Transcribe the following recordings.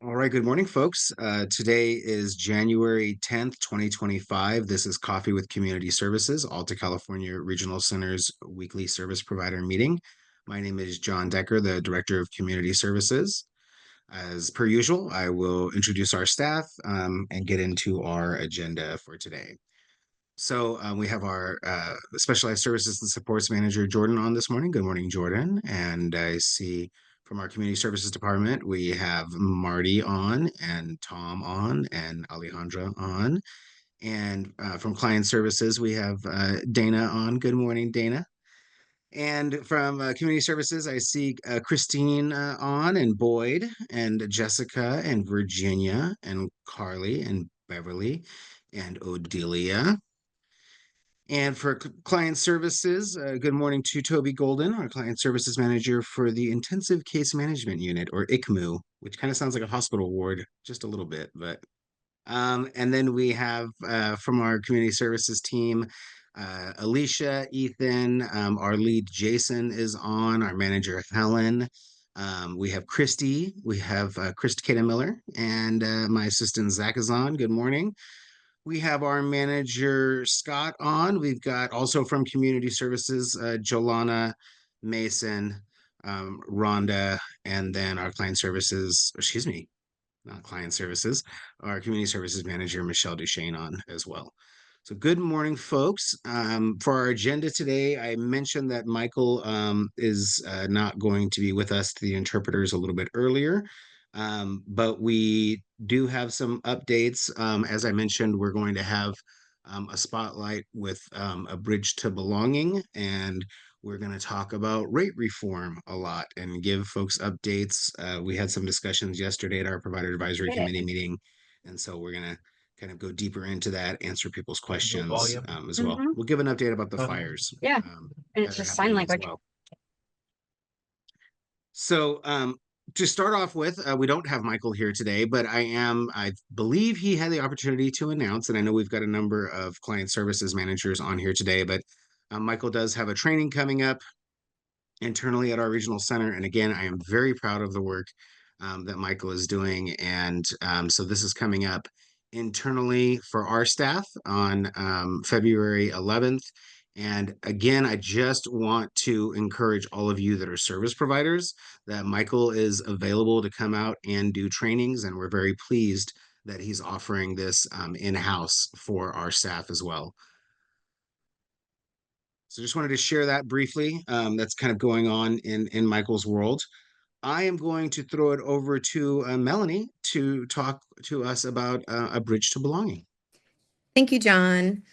All right, good morning, folks. Today is January 10th, 2025. This is Coffee with Community Services, Alta California Regional Center's weekly service provider meeting. My name is John Decker, the Director of Community Services. As per usual, I will introduce our staff and get into our agenda for today. We have our Specialized Services and Supports Manager, Jordan, on this morning. Good morning, Jordan. And I see from our Community Services Department, we have Marty on and Tom on and Alejandra on. And from Client Services, we have Dana on. Good morning, Dana. And from Community Services, I see Christine on and Boyd and Jessica and Virginia and Carly and Beverly and Odelia. And for client services, good morning to Toby Golden, our client services manager for the Intensive Case Management Unit, or ICMU, which kind of sounds like a hospital ward, just a little bit. And then we have from our community services team, Alicia, Ethan, our lead Jason is on, our manager Helen. We have Christy, we have Kata Miller, and my assistant Zach is on. Good morning. We have our manager Scott on. We've got also from community services, Jolana Mason, Rhonda, and then our client services, excuse me, not client services, our community services manager, Michelle Duchesne, on as well. So good morning, folks. For our agenda today, I mentioned that Michael is not going to be with us, the interpreters, a little bit earlier. But we do have some updates. As I mentioned, we're going to have a spotlight with a bridge to belonging, and we're going to talk about rate reform a lot and give folks updates. We had some discussions yesterday at our provider advisory committee meeting, and so we're going to kind of go deeper into that, answer people's questions as well. Mhm. We'll give an update about the fires Yeah, and that it's are just sign happening as language. well. So to start off with, we don't have Michael here today, but I believe he had the opportunity to announce, and I know we've got a number of client services managers on here today, but Michael does have a training coming up internally at our regional center. And again, I am very proud of the work that Michael is doing. And so this is coming up internally for our staff on February 11th. And again, I just want to encourage all of you that are service providers that Michael is available to come out and do trainings. And we're very pleased that he's offering this in-house for our staff as well. So just wanted to share that briefly. That's kind of going on in Michael's world. I am going to throw it over to Melanie to talk to us about A Bridge to Belonging. Thank you, John.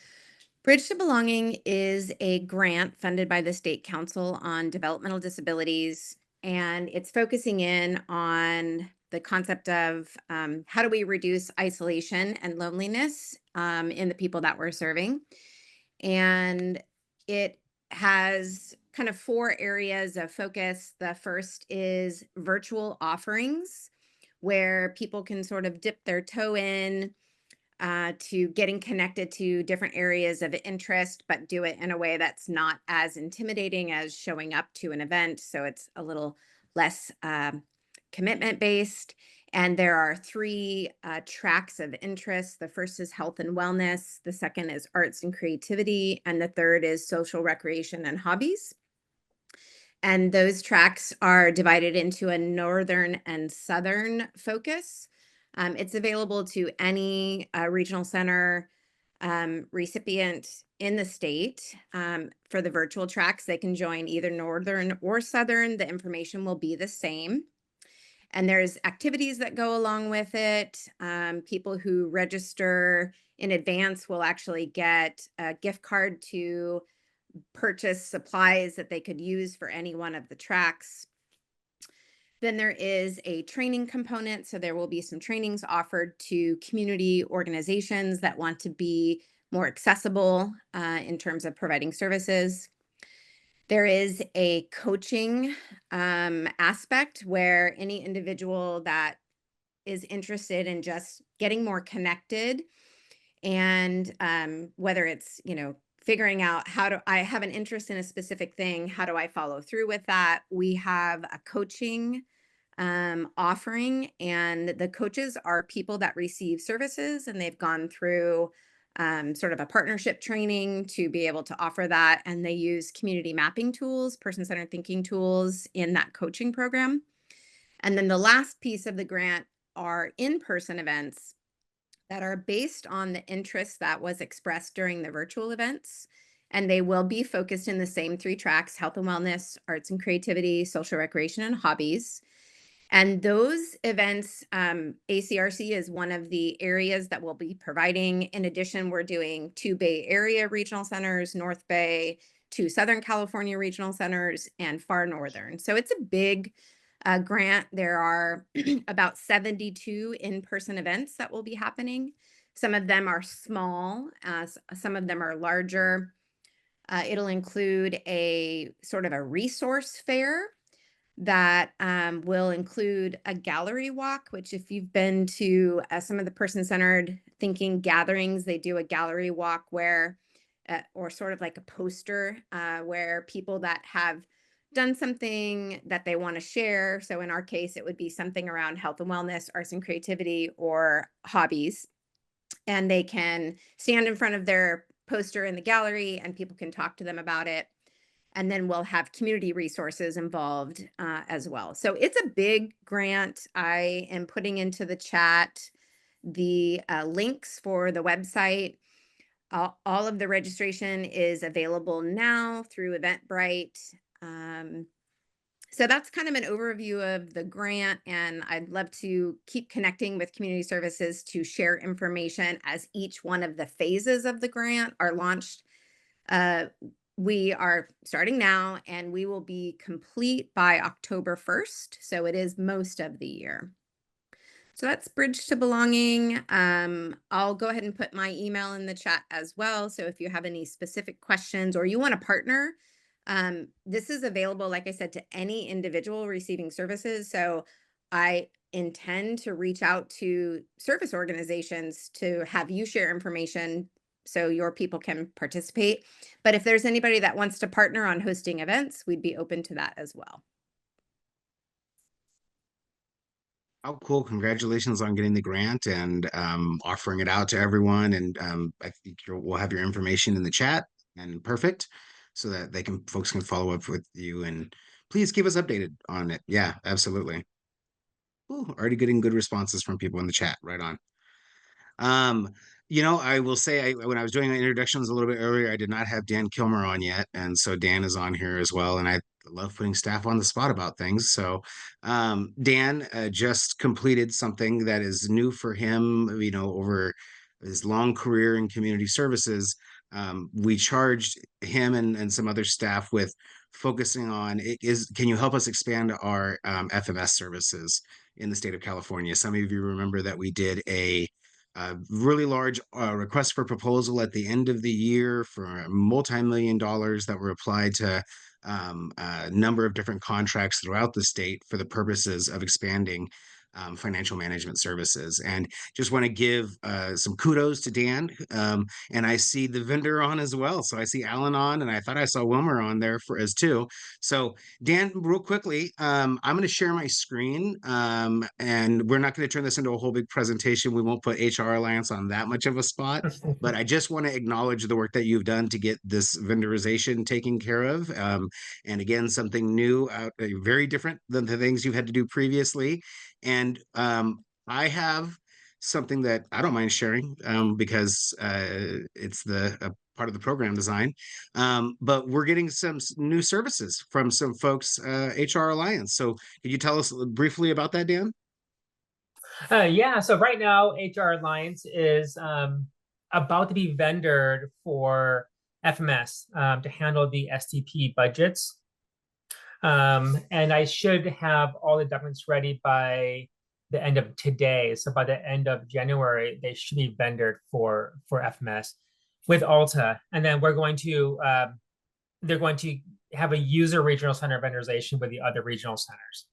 Bridge to Belonging is a grant funded by the State Council on Developmental Disabilities, and it's focusing in on the concept of how do we reduce isolation and loneliness in the people that we're serving. And it has kind of four areas of focus. The first is virtual offerings, where people can sort of dip their toe in to getting connected to different areas of interest, but do it in a way that's not as intimidating as showing up to an event. So it's a little less commitment based. And there are three tracks of interest. The first is health and wellness, the second is arts and creativity, and the third is social recreation and hobbies. And those tracks are divided into a northern and southern focus. It's available to any regional center recipient in the state. For the virtual tracks, they can join either northern or southern. The information will be the same. And there's activities that go along with it. People who register in advance will actually get a gift card to purchase supplies that they could use for any one of the tracks. Then there is a training component. So there will be some trainings offered to community organizations that want to be more accessible in terms of providing services. There is a coaching aspect where any individual that is interested in just getting more connected and whether it's, figuring out how do I have an interest in a specific thing, how do I follow through with that? We have a coaching offering, and the coaches are people that receive services and they've gone through sort of a partnership training to be able to offer that. And they use community mapping tools, person-centered thinking tools in that coaching program. And then the last piece of the grant are in-person events that are based on the interest that was expressed during the virtual events. And they will be focused in the same three tracks: health and wellness, arts and creativity, social recreation, and hobbies. And those events, ACRC is one of the areas that we'll be providing. In addition, we're doing 2 Bay Area regional centers, North Bay, 2 Southern California regional centers, and Far Northern. So it's a big grant. There are about 72 in-person events that will be happening. Some of them are small, some of them are larger. It'll include a sort of a resource fair that will include a gallery walk, which if you've been to some of the person-centered thinking gatherings, they do a gallery walk where, or sort of like a poster, where people that have done something that they want to share. So in our case, it would be something around health and wellness, arts and creativity, or hobbies. And they can stand in front of their poster in the gallery and people can talk to them about it. And then we'll have community resources involved as well. So it's a big grant. I am putting into the chat the links for the website. All of the registration is available now through Eventbrite. So that's kind of an overview of the grant, and I'd love to keep connecting with community services to share information as each one of the phases of the grant are launched. Uh, we are starting now and we will be complete by October 1st. So it is most of the year. So that's Bridge to Belonging. I'll go ahead and put my email in the chat as well. So if you have any specific questions or you want to partner, this is available, like I said, to any individual receiving services. So I intend to reach out to service organizations to have you share information so your people can participate. But if there's anybody that wants to partner on hosting events, we'd be open to that as well. Oh, cool. Congratulations on getting the grant and offering it out to everyone. And I think we'll have your information in the chat, and perfect, so that folks can follow up with you, and please keep us updated on it. Yeah, absolutely. Ooh, already getting good responses from people in the chat. Right on. Um, I will say when I was doing the introductions a little bit earlier, I did not have Dan Kilmer on yet, and so Dan is on here as well. And I love putting staff on the spot about things. So, Dan just completed something that is new for him. Over his long career in community services, we charged him and some other staff with focusing on it is, can you help us expand our FMS services in the state of California? Some of you remember that we did a really large request for proposal at the end of the year for multi-million dollars that were applied to a number of different contracts throughout the state for the purposes of expanding financial management services. And just want to give some kudos to Dan. And I see the vendor on as well. So I see Alan on, and I thought I saw Wilmer on there as too. So Dan, real quickly, I'm going to share my screen, and we're not going to turn this into a whole big presentation. We won't put HR Alliance on that much of a spot, but I just want to acknowledge the work that you've done to get this vendorization taken care of. And again, something new, very different than the things you've had to do previously. And I have something that I don't mind sharing because it's the part of the program design. But we're getting some new services from some folks, HR Alliance. So could you tell us briefly about that, Dan? Yeah, so right now, HR Alliance is about to be vendored for FMS to handle the STP budgets. And I should have all the documents ready by the end of today. So by the end of January, they should be vendored for FMS with Alta. And then we're going to, they're going to have a user regional center vendorization with the other regional centers.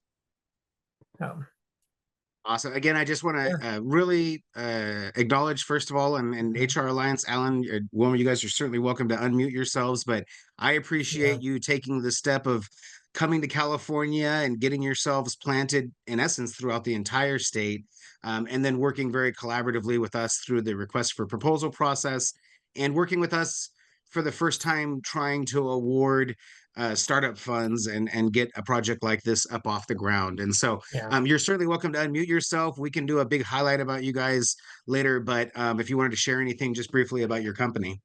Awesome. Again, I just want to really acknowledge, first of all, and HR Alliance, Alan, Wilmer, you guys are certainly welcome to unmute yourselves, but I appreciate you taking the step of coming to California and getting yourselves planted, in essence, throughout the entire state, and then working very collaboratively with us through the request for proposal process, and working with us for the first time trying to award startup funds and get a project like this up off the ground. And so Yeah. you're certainly welcome to unmute yourself. We can do a big highlight about you guys later, but if you wanted to share anything just briefly about your company.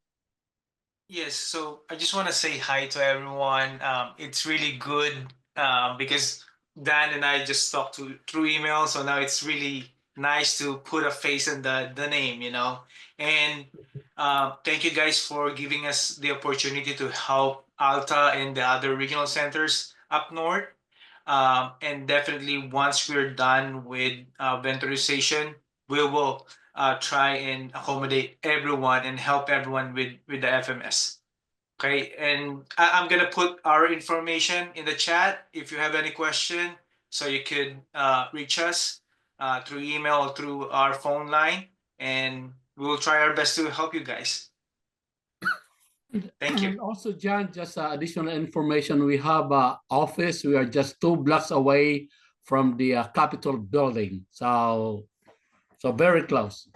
Yes, so I just want to say hi to everyone. It's really good because Dan and I just talked through email, so now it's really nice to put a face on the name, you know. And thank you guys for giving us the opportunity to help Alta and the other regional centers up north. And definitely once we're done with ventorization, we will try and accommodate everyone and help everyone with the FMS. Okay, and I'm gonna put our information in the chat if you have any question, so you could reach us through email or through our phone line, and we will try our best to help you guys. Thank you. And also, John, just additional information. We have office. We are just 2 blocks away from the Capitol building. So very close.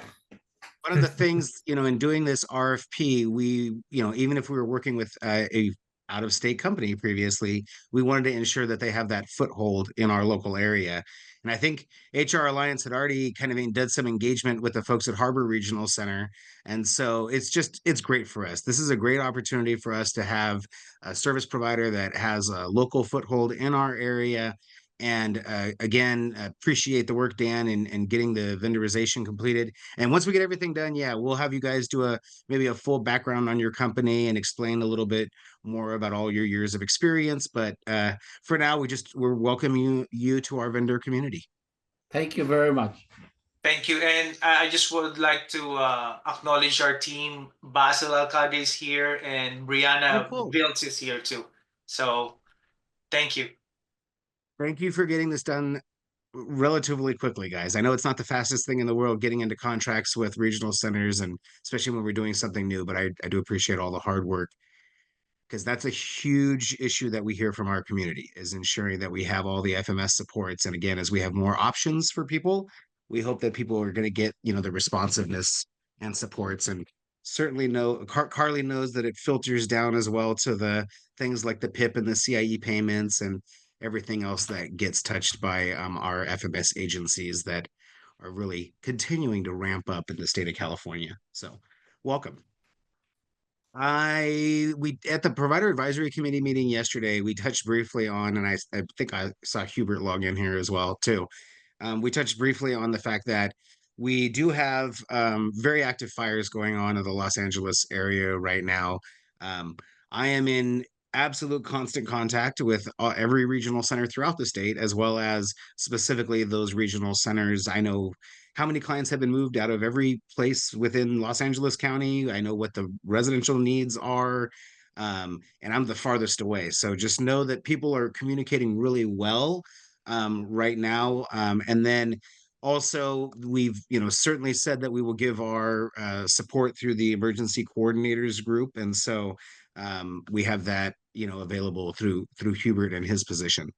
One of the things, in doing this RFP, we, even if we were working with a out of state company previously, we wanted to ensure that they have that foothold in our local area. And I think HR Alliance had already kind of did some engagement with the folks at Harbor Regional Center. And so it's great for us. This is a great opportunity for us to have a service provider that has a local foothold in our area. And again, appreciate the work, Dan, and getting the vendorization completed. And once we get everything done, yeah, we'll have you guys do maybe a full background on your company and explain a little bit more about all your years of experience. But for now, we're welcoming you to our vendor community. Thank you very much. Thank you, and I just would like to acknowledge our team. Basil Alcade is here, and Brianna cool. Biltz is here too. So, thank you. Thank you for getting this done relatively quickly, guys. I know it's not the fastest thing in the world getting into contracts with regional centers, and especially when we're doing something new, but I do appreciate all the hard work, because that's a huge issue that we hear from our community, is ensuring that we have all the FMS supports. And again, as we have more options for people, we hope that people are going to get, the responsiveness and supports. And certainly Carly knows that it filters down as well to the things like the PIP and the CIE payments and everything else that gets touched by our FMS agencies that are really continuing to ramp up in the state of California. So welcome. We at the provider advisory committee meeting yesterday, we touched briefly on, and I think I saw Hubert log in here as well too. We touched briefly on the fact that we do have very active fires going on in the Los Angeles area right now. I am in absolute constant contact with every regional center throughout the state, as well as specifically those regional centers. I know how many clients have been moved out of every place within Los Angeles County. I know what the residential needs are, and I'm the farthest away. So just know that people are communicating really well right now. And then also, we've certainly said that we will give our support through the emergency coordinators group, and so we have that available through Hubert and his position.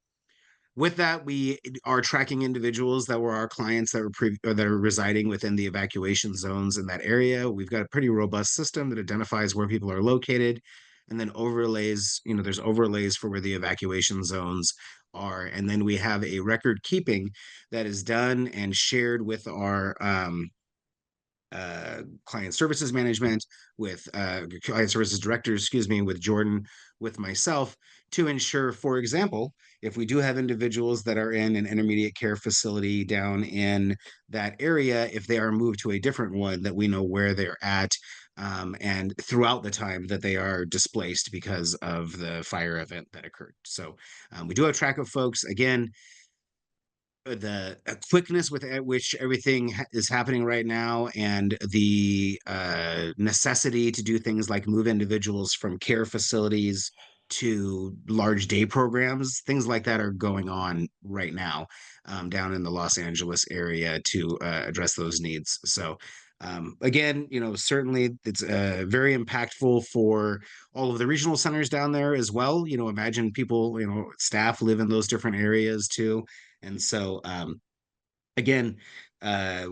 With that, we are tracking individuals that were our clients that were that are residing within the evacuation zones in that area. We've got a pretty robust system that identifies where people are located, and then overlays. There's overlays for where the evacuation zones are, and then we have a record keeping that is done and shared with our client services management, with client services directors, excuse me, with Jordan, with myself, to ensure, for example, if we do have individuals that are in an intermediate care facility down in that area, if they are moved to a different one, that we know where they're at, and throughout the time that they are displaced because of the fire event that occurred. So we do have track of folks. Again, the quickness with which everything is happening right now, and the necessity to do things like move individuals from care facilities to large day programs, things like that are going on right now down in the Los Angeles area to address those needs. So Again, certainly it's very impactful for all of the regional centers down there as well. Imagine people, staff live in those different areas too. And so, again,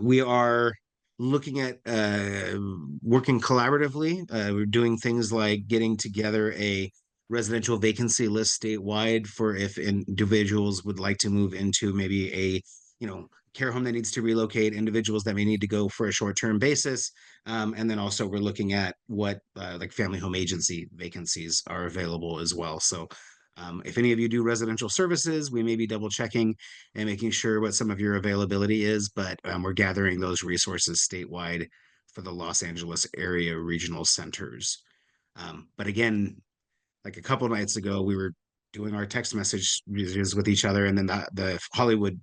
we are looking at working collaboratively. We're doing things like getting together a residential vacancy list statewide for if individuals would like to move into maybe a care home that needs to relocate, individuals that may need to go for a short-term basis. And then also we're looking at what like family home agency vacancies are available as well. So if any of you do residential services, we may be double checking and making sure what some of your availability is, but we're gathering those resources statewide for the Los Angeles area regional centers. But again, like a couple nights ago, we were doing our text messages with each other, and then the Hollywood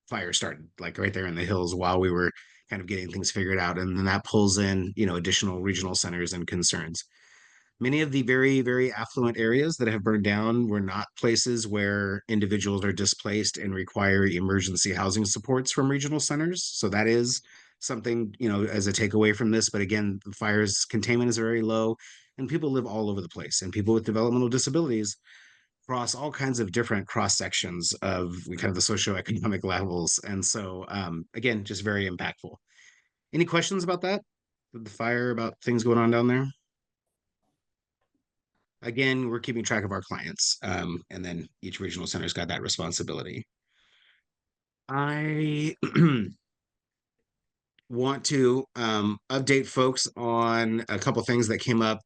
fire started, like right there in the hills, while we were kind of getting things figured out, and then that pulls in, additional regional centers and concerns. Many of the very, very affluent areas that have burned down were not places where individuals are displaced and require emergency housing supports from regional centers. So that is something, as a takeaway from this. But again, the fire's containment is very low and people live all over the place. And people with developmental disabilities cross all kinds of different cross sections of kind of the socioeconomic levels. And so, again, just very impactful. Any questions about that? The fire, about things going on down there? Again, we're keeping track of our clients, and then each regional center's got that responsibility. I want to update folks on a couple things that came up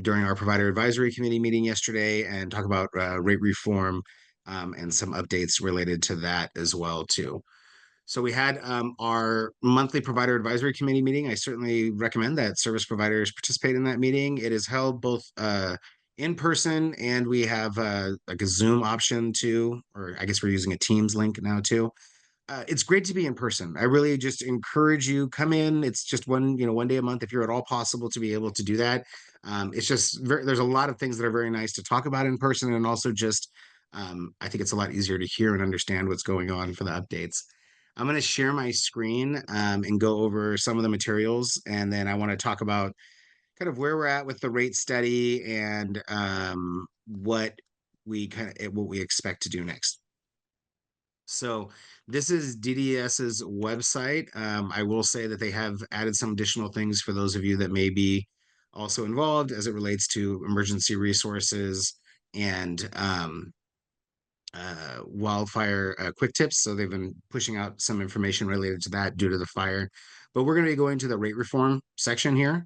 during our provider advisory committee meeting yesterday, and talk about rate reform and some updates related to that as well too. So we had our monthly provider advisory committee meeting. I certainly recommend that service providers participate in that meeting. It is held both in person, and we have like a Zoom option too, or I guess we're using a Teams link now too. It's great to be in person. I really just encourage you, come in. It's just one day a month if you're at all possible to be able to do that. It's just there's a lot of things that are very nice to talk about in person, and also just I think it's a lot easier to hear and understand what's going on for the updates. I'm going to share my screen and go over some of the materials, and then I want to talk about kind of where we're at with the rate study and what we expect to do next. So this is DDS's website. I will say that they have added some additional things for those of you that may be also involved as it relates to emergency resources and wildfire quick tips. So they've been pushing out some information related to that due to the fire. But we're going to be going to the rate reform section here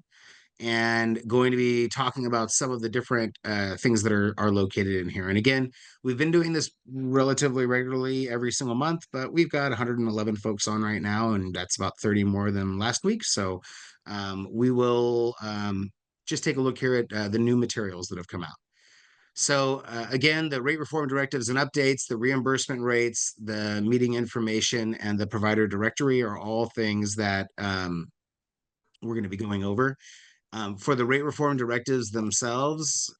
and going to be talking about some of the different things that are located in here. And again, we've been doing this relatively regularly every single month, but we've got 111 folks on right now, and that's about 30 more than last week. So we will just take a look here at the new materials that have come out. So again, the rate reform directives and updates, the reimbursement rates, the meeting information, and the provider directory are all things that we're going to be going over. For the rate reform directives themselves,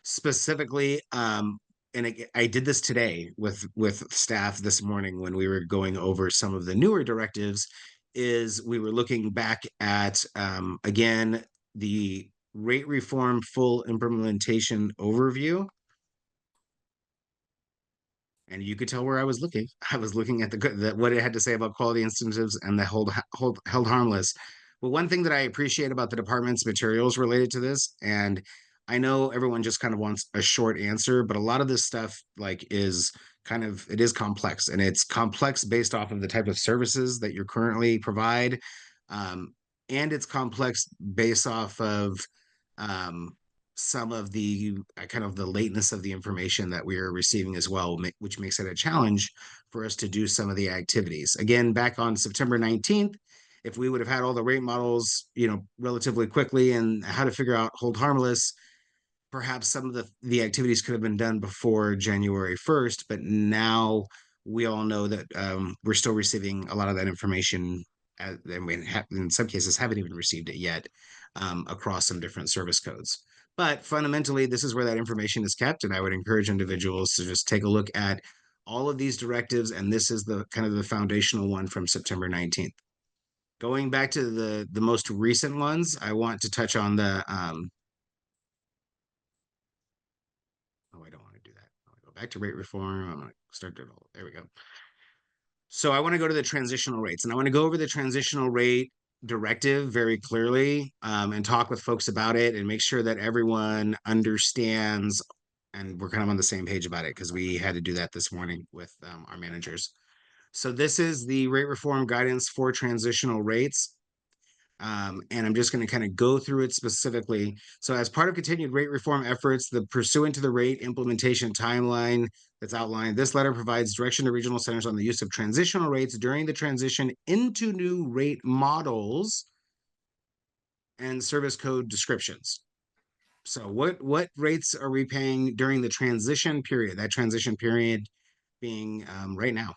specifically, and I did this today with staff this morning when we were going over some of the newer directives, is we were looking back at, again, the rate reform full implementation overview. And you could tell where I was looking. I was looking at what it had to say about quality incentives and the held harmless. But one thing that I appreciate about the department's materials related to this, and I know everyone just kind of wants a short answer, but a lot of this stuff is complex, and it's complex based off of the type of services that you currently provide. And it's complex based off of some of the kind of the lateness of the information that we are receiving as well, which makes it a challenge for us to do some of the activities. Again, back on September 19th, if we would have had all the rate models, relatively quickly and how to figure out hold harmless, perhaps some of the activities could have been done before January 1st, but now we all know that we're still receiving a lot of that information, and we in some cases haven't even received it yet across some different service codes. But fundamentally, this is where that information is kept, and I would encourage individuals to just take a look at all of these directives, and this is the kind of the foundational one from September 19th. Going back to the most recent ones, I want to touch on the oh, I don't want to do that. I want to go back to rate reform. I'm going to start it all. There we go. So I want to go to the transitional rates, and I want to go over the transitional rate directive very clearly, and talk with folks about it and make sure that everyone understands and we're kind of on the same page about it because we had to do that this morning with our managers. So this is the rate reform guidance for transitional rates. And I'm just going to kind of go through it specifically. So as part of continued rate reform efforts, the pursuant to the rate implementation timeline that's outlined, this letter provides direction to regional centers on the use of transitional rates during the transition into new rate models and service code descriptions. So what rates are we paying during the transition period? That transition period being right now.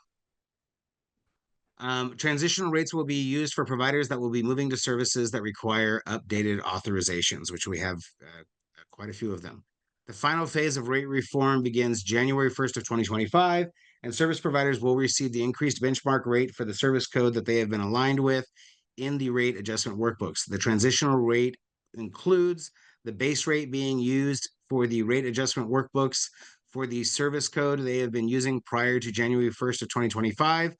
Transitional rates will be used for providers that will be moving to services that require updated authorizations, which we have quite a few of them. The final phase of rate reform begins January 1st of 2025, and service providers will receive the increased benchmark rate for the service code that they have been aligned with in the rate adjustment workbooks. The transitional rate includes the base rate being used for the rate adjustment workbooks for the service code they have been using prior to January 1st of 2025,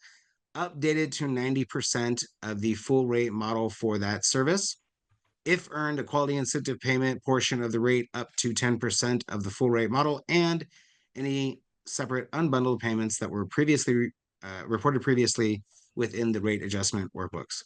updated to 90% of the full rate model for that service. If earned, a quality incentive payment portion of the rate up to 10% of the full rate model, and any separate unbundled payments that were previously reported previously within the rate adjustment workbooks.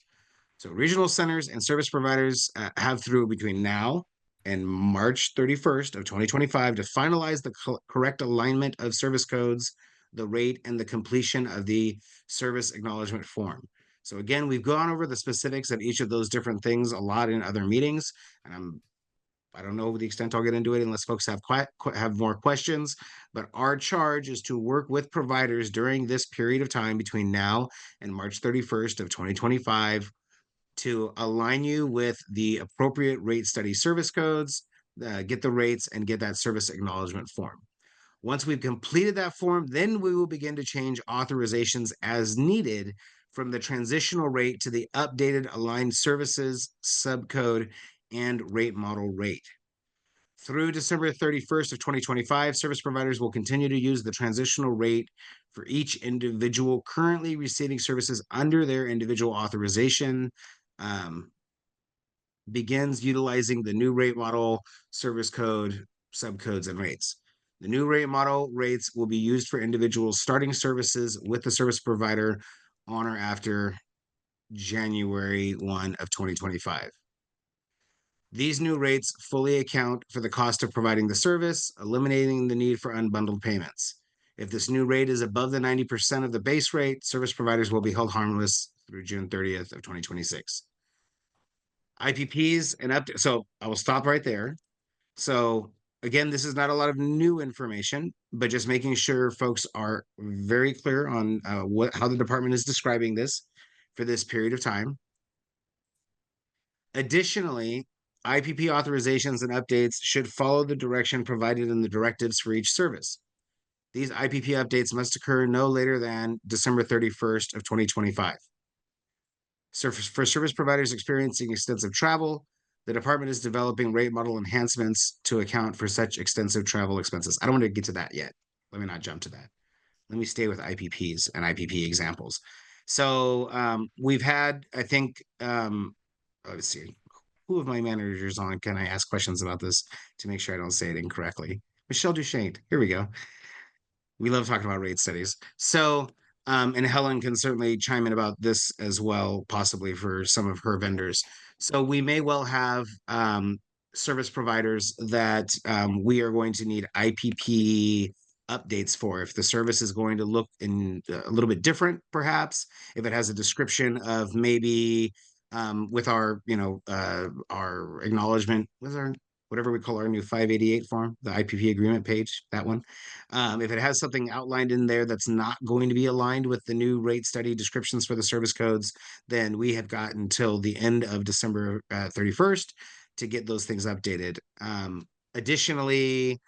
So regional centers and service providers have through between now and March 31st of 2025 to finalize the correct alignment of service codes, the rate, and the completion of the service acknowledgement form. So again, we've gone over the specifics of each of those different things a lot in other meetings, and I don't know the extent I'll get into it unless folks have more questions, but our charge is to work with providers during this period of time between now and March 31st of 2025 to align you with the appropriate rate study service codes, get the rates, and get that service acknowledgement form. Once we've completed that form, then we will begin to change authorizations as needed from the transitional rate to the updated aligned services subcode and rate model rate. Through December 31st of 2025, service providers will continue to use the transitional rate for each individual currently receiving services under their individual authorization. Begins utilizing the new rate model, service code, subcodes, and rates. The new rate model rates will be used for individuals starting services with the service provider on or after January 1 of 2025. These new rates fully account for the cost of providing the service, eliminating the need for unbundled payments. If this new rate is above the 90% of the base rate, service providers will be held harmless through June 30th of 2026. IPPs and updates. So I will stop right there. So again, this is not a lot of new information, but just making sure folks are very clear on how the department is describing this for this period of time. Additionally, IPP authorizations and updates should follow the direction provided in the directives for each service. These IPP updates must occur no later than December 31st of 2025. So for service providers experiencing extensive travel, the department is developing rate model enhancements to account for such extensive travel expenses. I don't want to get to that yet. Let me not jump to that. Let me stay with IPPs and IPP examples. So we've had, I think, let's see, who of my managers on can I ask questions about this to make sure I don't say it incorrectly? Michelle Duchesne, here we go. We love talking about rate studies. So and Helen can certainly chime in about this as well, possibly for some of her vendors. So we may well have service providers that we are going to need IPP updates for. If the service is going to look in a little bit different, perhaps, if it has a description of maybe with our, our acknowledgement, whatever we call our new 588 form, the IPP agreement page, that one. If it has something outlined in there that's not going to be aligned with the new rate study descriptions for the service codes, then we have got until the end of December 31st to get those things updated. Additionally,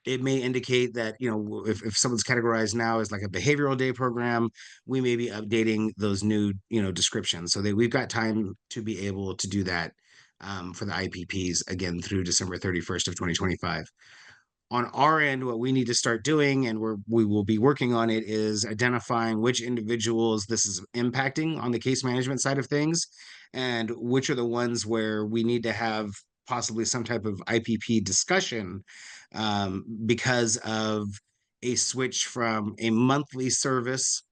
it may indicate that, you know, if someone's categorized now as like a behavioral day program, we may be updating those new, you know, descriptions. So that we've got time to be able to do that for the IPPs again through December 31st of 2025. On our end, what we need to start doing, and we will be working on it, is identifying which individuals this is impacting on the case management side of things, and which are the ones where we need to have possibly some type of IPP discussion because of a switch from a monthly service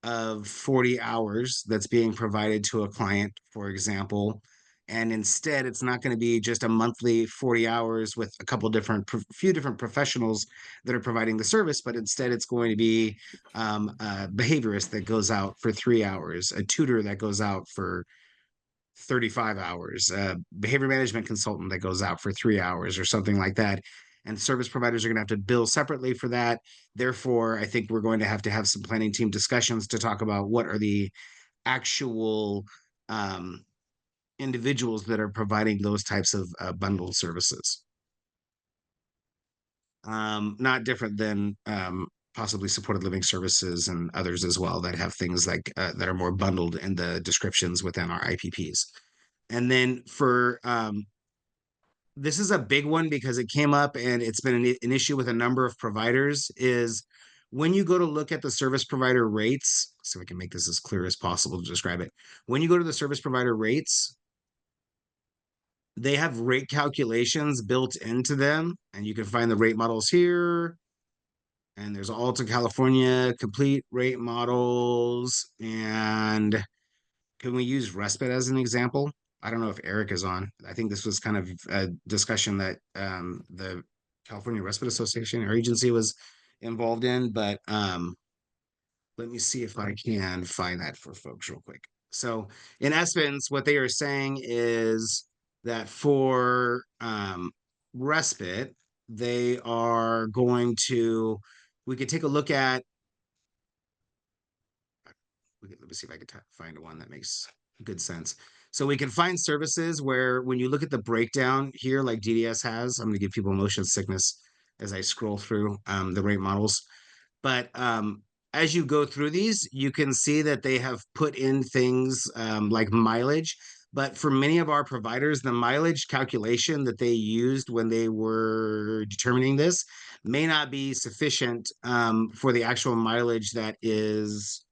of 40 hours that's being provided to a client, for example. And instead, it's not going to be just a monthly 40 hours with a couple different, few different professionals that are providing the service, but instead it's going to be a behaviorist that goes out for 3 hours, a tutor that goes out for 35 hours, a behavior management consultant that goes out for 3 hours or something like that. And service providers are going to have to bill separately for that. Therefore, I think we're going to have some planning team discussions to talk about what are the actual individuals that are providing those types of bundled services. Not different than possibly supported living services and others as well that have things like that are more bundled in the descriptions within our IPPs. And then for this is a big one because it came up and it's been an issue with a number of providers, is when you go to look at the service provider rates, so we can make this as clear as possible to describe it. When you go to the service provider rates, they have rate calculations built into them, and you can find the rate models here. And there's Alta California complete rate models. And can we use respite as an example? I don't know if Eric is on. I think this was kind of a discussion that the California Respite Association or agency was involved in, but let me see if I can find that for folks real quick. So in essence, what they are saying is that for respite, they are going to, we could take a look at, let me see if I can find one that makes good sense. So we can find services where when you look at the breakdown here, like DDS has, I'm going to give people motion sickness as I scroll through the rate models. But as you go through these, you can see that they have put in things like mileage. But for many of our providers, the mileage calculation that they used when they were determining this may not be sufficient for the actual mileage that is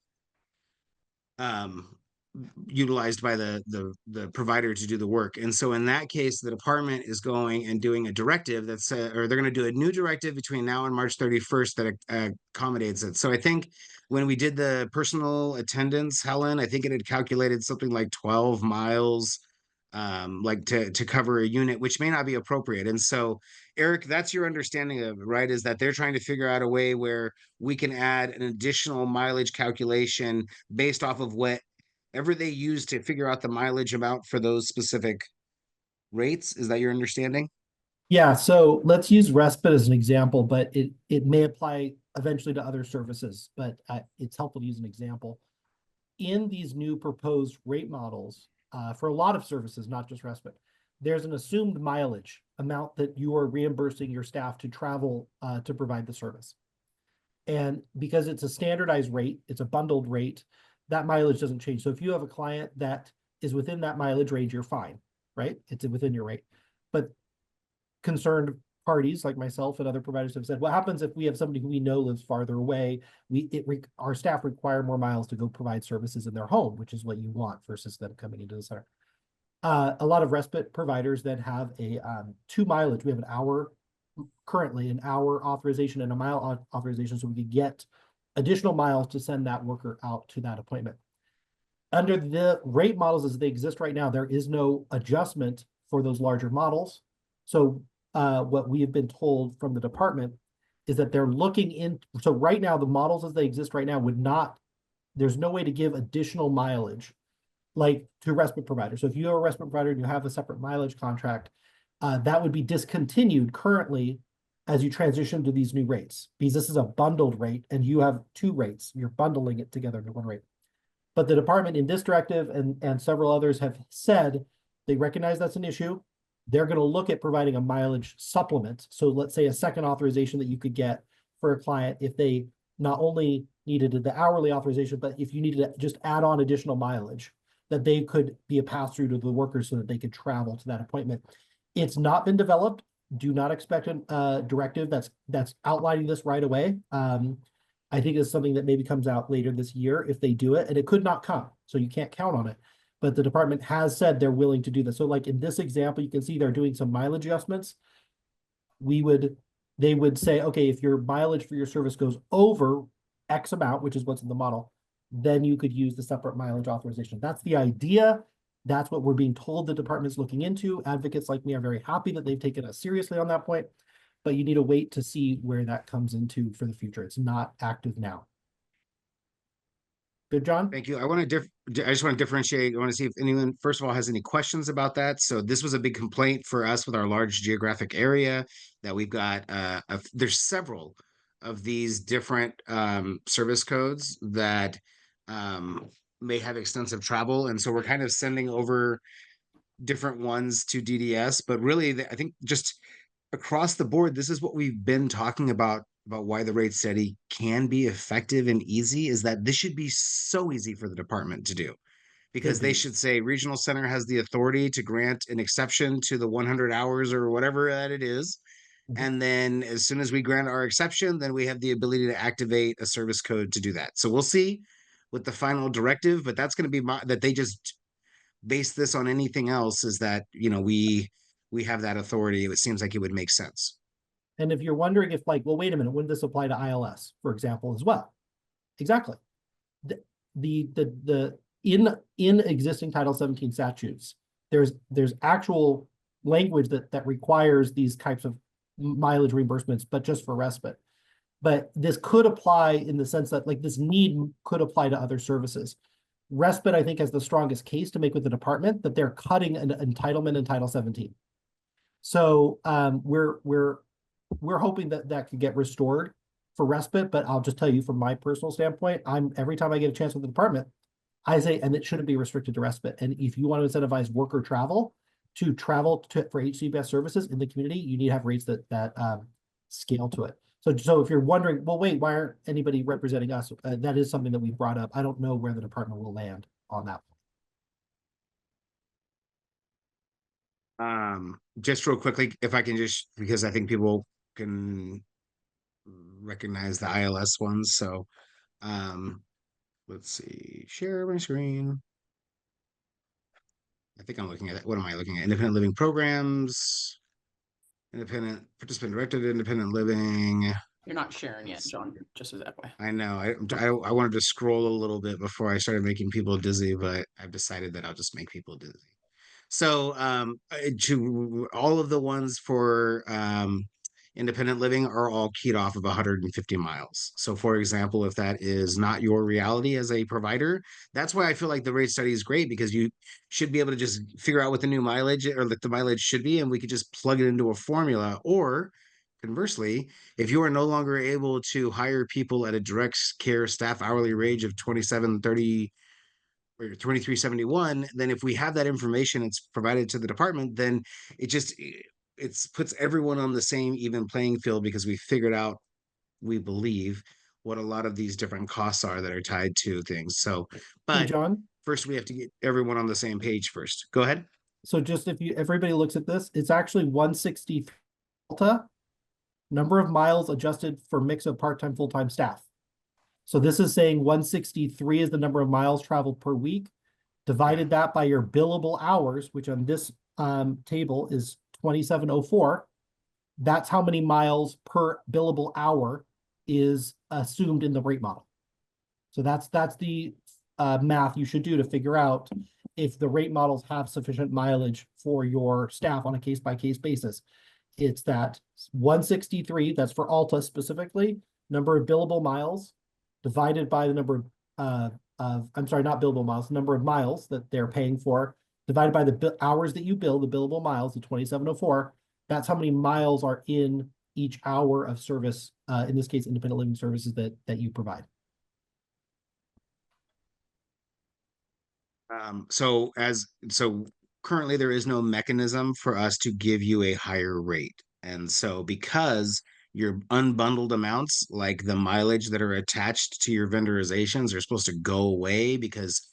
utilized by the provider to do the work. And so in that case, the department is going and doing a directive that's or they're going to do a new directive between now and March 31st that accommodates it. So I think when we did the personal attendance, Helen, I think it had calculated something like 12 miles like to cover a unit, which may not be appropriate. And so Eric, that's your understanding of it, right? Is that they're trying to figure out a way where we can add an additional mileage calculation based off of whatever they use to figure out the mileage amount for those specific rates. Is that your understanding? Yeah, so let's use respite as an example, but it may apply eventually to other services, but it's helpful to use an example. In these new proposed rate models, for a lot of services, not just respite, there's an assumed mileage amount that you are reimbursing your staff to travel to provide the service. And because it's a standardized rate, it's a bundled rate, that mileage doesn't change. So if you have a client that is within that mileage range, you're fine, right? It's within your rate. But concerned parties like myself and other providers have said, what happens if we have somebody who we know lives farther away? Our staff require more miles to go provide services in their home, which is what you want versus them coming into the center. A lot of respite providers that have a 2 mileage, we have currently an hour authorization and a mile authorization, so we could get additional miles to send that worker out to that appointment. Under the rate models as they exist right now, there is no adjustment for those larger models. So what we have been told from the department is that they're looking in. So right now, the models as they exist right now there's no way to give additional mileage like to respite providers. So if you have a respite provider and you have a separate mileage contract, that would be discontinued currently as you transition to these new rates, because this is a bundled rate and you have 2 rates. You're bundling it together into 1 rate. But the department in this directive and several others have said they recognize that's an issue. they're going to look at providing a mileage supplement. So let's say a second authorization that you could get for a client if they not only needed the hourly authorization, but if you needed to just add on additional mileage, that they could be a pass-through to the workers so that they could travel to that appointment. It's not been developed. Do not expect a directive that's outlining this right away. I think it's something that maybe comes out later this year if they do it, and it could not come, so you can't count on it. But the department has said they're willing to do this. So like in this example, you can see they're doing some mileage adjustments. They would say, okay, if your mileage for your service goes over X amount, which is what's in the model, then you could use the separate mileage authorization. That's the idea. That's what we're being told the department's looking into. Advocates like me are very happy that they've taken us seriously on that point, but you need to wait to see where that comes into for the future. It's not active now. Good, John? Thank you. I just want to differentiate. I want to see if anyone, first of all, has any questions about that. So this was a big complaint for us with our large geographic area that we've got, there's several of these different service codes that may have extensive travel. And so we're kind of sending over different ones to DDS, but really I think just across the board, this is what we've been talking about why the rate study can be effective and easy, is that this should be so easy for the department to do, because they should say regional center has the authority to grant an exception to the 100 hours or whatever that it is. And then as soon as we grant our exception, then we have the ability to activate a service code to do that. So we'll see with the final directive, but that's going to be that they just base this on anything else, is that, you know, we have that authority. It seems like it would make sense. And if you're wondering if like, well, wait a minute, wouldn't this apply to ILS, for example, as well? Exactly. In existing Title 17 statutes, there's actual language that requires these types of mileage reimbursements, but just for respite. But this could apply in the sense that like this need could apply to other services. Respite, I think, has the strongest case to make with the department that they're cutting an entitlement in Title 17. So we're hoping that could get restored for respite, but I'll just tell you from my personal standpoint, every time I get a chance with the department, I say, and it shouldn't be restricted to respite. And if you want to incentivize worker travel for HCBS services in the community, you need to have rates that scale to it. So if you're wondering, well, wait, why aren't anybody representing us? That is something that we brought up. I don't know where the department will land on that. Just real quickly, if I can just, because I think people can recognize the ILS ones. So let's see, share my screen. I think I'm looking at it. What am I looking at? Independent living programs, independent participant directed independent living. You're not sharing yet, John, just as that way. I know. I wanted to scroll a little bit before I started making people dizzy, but I've decided that I'll just make people dizzy. So to all of the ones for independent living are all keyed off of 150 miles. So for example, if that is not your reality as a provider, that's why I feel like the rate study is great, because you should be able to just figure out what the new mileage or like the mileage should be, and we could just plug it into a formula. Or conversely, if you are no longer able to hire people at a direct care staff hourly wage of 27.30 or 23.71, then if we have that information, it's provided to the department, then it puts everyone on the same even playing field, because we figured out, we believe, what a lot of these different costs are that are tied to things. So, but Hey, John, first we have to get everyone on the same page first. Go ahead. so just if everybody looks at this, it's actually 160 delta number of miles adjusted for mix of part-time, full-time staff. So this is saying 163 is the number of miles traveled per week. Divided that by your billable hours, which on this table is 2704. That's how many miles per billable hour is assumed in the rate model. So that's the math you should do to figure out if the rate models have sufficient mileage for your staff on a case-by-case basis. It's that 163, that's for Alta specifically, number of billable miles divided by the number I'm sorry, not billable miles, the number of miles that they're paying for, divided by the hours that you bill, the billable miles, the 2704. That's how many miles are in each hour of service, in this case, independent living services that you provide. So currently there is no mechanism for us to give you a higher rate. And so because your unbundled amounts, like the mileage that are attached to your vendorizations, are supposed to go away because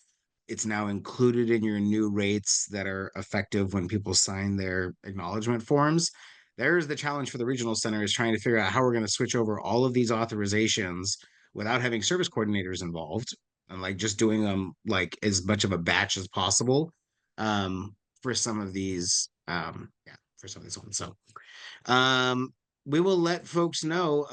it's now included in your new rates that are effective when people sign their acknowledgement forms. There's the challenge for the regional center, is trying to figure out how we're going to switch over all of these authorizations without having service coordinators involved, and like just doing them like as much of a batch as possible, for some of these, for some of these ones. So we will let folks know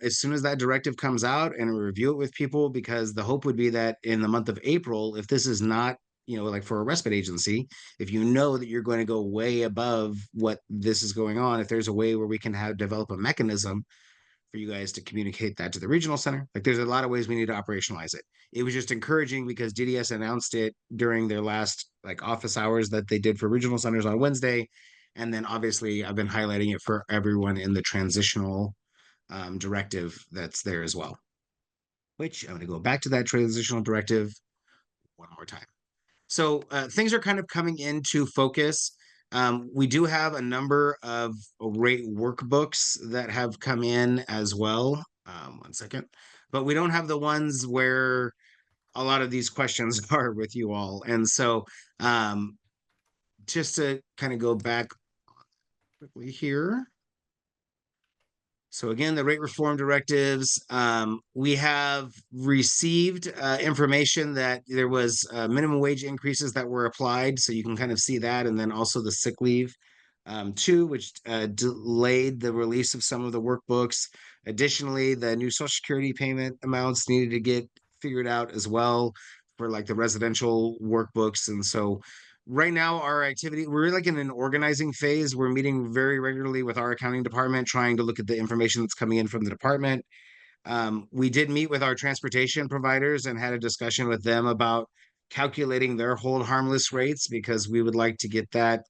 as soon as that directive comes out and review it with people, because the hope would be that in the month of April, if this is not, like for a respite agency, if you know that you're going to go way above what this is going on, if there's a way where we can develop a mechanism for you guys to communicate that to the regional center. Like there's a lot of ways we need to operationalize it. It was just encouraging because DDS announced it during their last like office hours that they did for regional centers on Wednesday. And then obviously I've been highlighting it for everyone in the transitional directive that's there as well. Which I'm going to go back to that transitional directive one more time. So things are kind of coming into focus. We do have a number of rate workbooks that have come in as well. One second. But we don't have the ones where a lot of these questions are with you all. And so just to kind of go back quickly here. So again, the rate reform directives, we have received information that there was minimum wage increases that were applied. So you can kind of see that. And then also the sick leave too, which delayed the release of some of the workbooks. Additionally, the new Social Security payment amounts needed to get figured out as well for like the residential workbooks. And so right now our activity, we're like in an organizing phase. We're meeting very regularly with our accounting department, trying to look at the information that's coming in from the department. We did meet with our transportation providers and had a discussion with them about calculating their hold harmless rates, because we would like to get that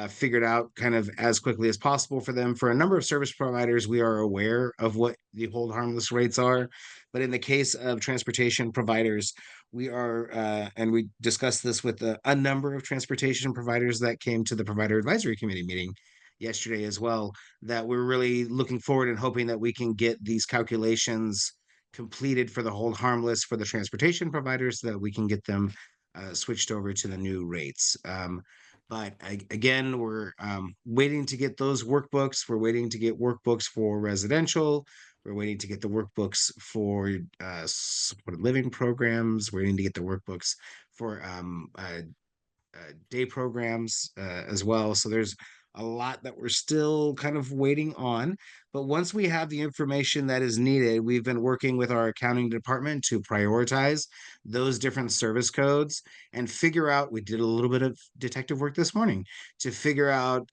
figured out kind of as quickly as possible for them. For a number of service providers, we are aware of what the hold harmless rates are. But in the case of transportation providers, we are, and we discussed this with a number of transportation providers that came to the provider advisory committee meeting yesterday as well, that we're really looking forward and hoping that we can get these calculations completed for the hold harmless for the transportation providers, so that we can get them switched over to the new rates. But again, we're waiting to get those workbooks. We're waiting to get workbooks for residential. We're waiting to get the workbooks for supported living programs. We're waiting to get the workbooks for day programs as well. So there's a lot that we're still kind of waiting on. But once we have the information that is needed, we've been working with our accounting department to prioritize those different service codes and figure out, we did a little bit of detective work this morning to figure out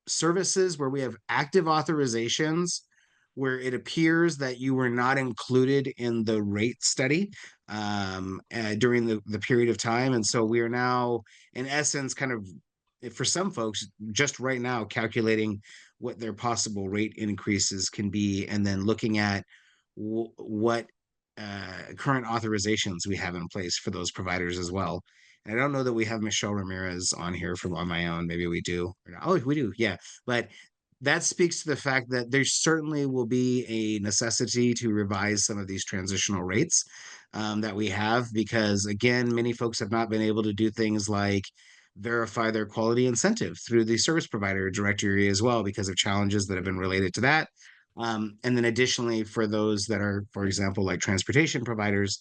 services where we have active authorizations where it appears that you were not included in the rate study during the period of time. And so we are now, in essence, kind of, for some folks, just right now calculating what their possible rate increases can be, and then looking at what current authorizations we have in place for those providers as well. And I don't know that we have Michelle Ramirez on here from On My Own. Maybe we do. Oh, we do. Yeah. But that speaks to the fact that there certainly will be a necessity to revise some of these transitional rates that we have, because again, many folks have not been able to do things like verify their quality incentive through the service provider directory as well, because of challenges that have been related to that. And then additionally, for those that are, for example, like transportation providers,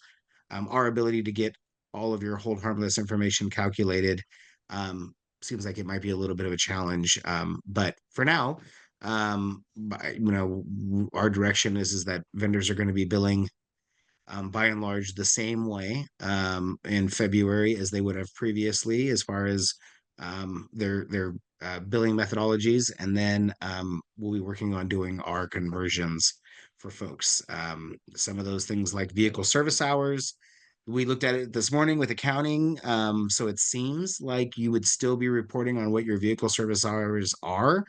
our ability to get all of your hold harmless information calculated seems like it might be a little bit of a challenge. But for now, our direction is that vendors are going to be billing by and large the same way in February as they would have previously, as far as their billing methodologies. And then we'll be working on doing our conversions for folks. Some of those things like vehicle service hours, we looked at it this morning with accounting. So it seems like you would still be reporting on what your vehicle service hours are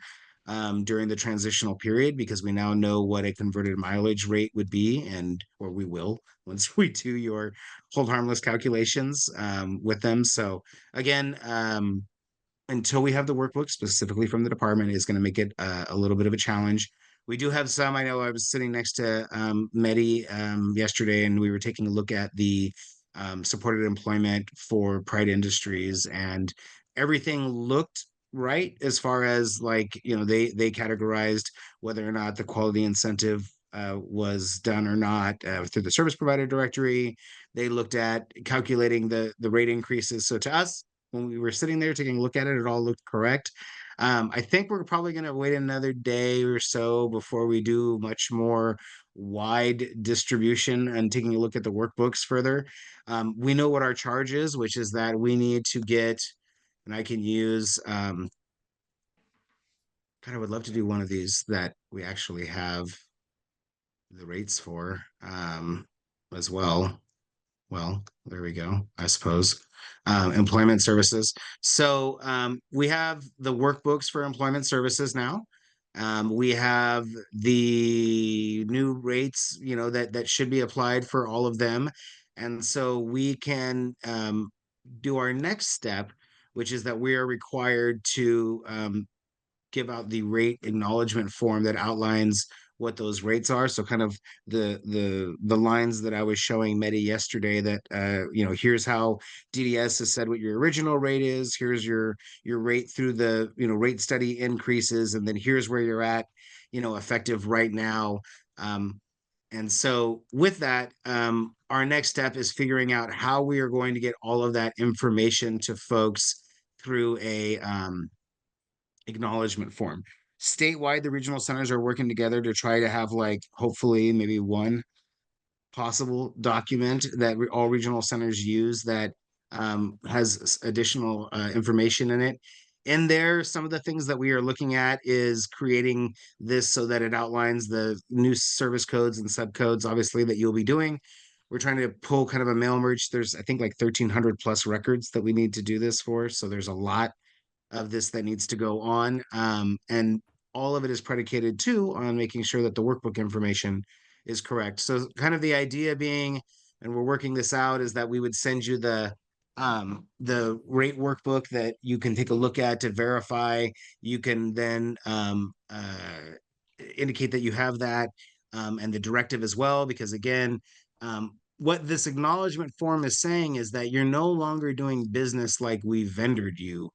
during the transitional period, because we now know what a converted mileage rate would be, or we will once we do your hold harmless calculations with them. So again, until we have the workbook specifically from the department, is going to make it a little bit of a challenge. We do have some. I know I was sitting next to Medi yesterday, and we were taking a look at the supported employment for Pride Industries, and everything looked right as far as, like, they categorized whether or not the quality incentive was done or not through the service provider directory. They looked at calculating the rate increases. So to us, when we were sitting there taking a look at it, it all looked correct. I think we're probably going to wait another day or so before we do much more wide distribution and taking a look at the workbooks further. We know what our charge is, which is that we need to get, and I can use, God, I would love to do one of these that we actually have the rates for as well. Well, there we go, I suppose. Employment services. So we have the workbooks for employment services now. We have the new rates, that should be applied for all of them. And so we can do our next step, which is that we are required to give out the rate acknowledgement form that outlines what those rates are. So kind of the lines that I was showing Medi yesterday, that here's how DDS has said what your original rate is, here's your rate through the rate study increases, and then here's where you're at effective right now. And so with that, our next step is figuring out how we are going to get all of that information to folks through a acknowledgement form. Statewide, the regional centers are working together to try to have, like, hopefully maybe one possible document that all regional centers use that has additional information in it. In there, some of the things that we are looking at is creating this so that it outlines the new service codes and subcodes, obviously, that you'll be doing. We're trying to pull kind of a mail merge. There's, I think, like 1,300 plus records that we need to do this for. So there's a lot of this that needs to go on. And all of it is predicated too on making sure that the workbook information is correct. So kind of the idea being, and we're working this out, is that we would send you the rate workbook that you can take a look at to verify. You can then indicate that you have that, and the directive as well, because again, what this acknowledgement form is saying is that you're no longer doing business like we vendored you,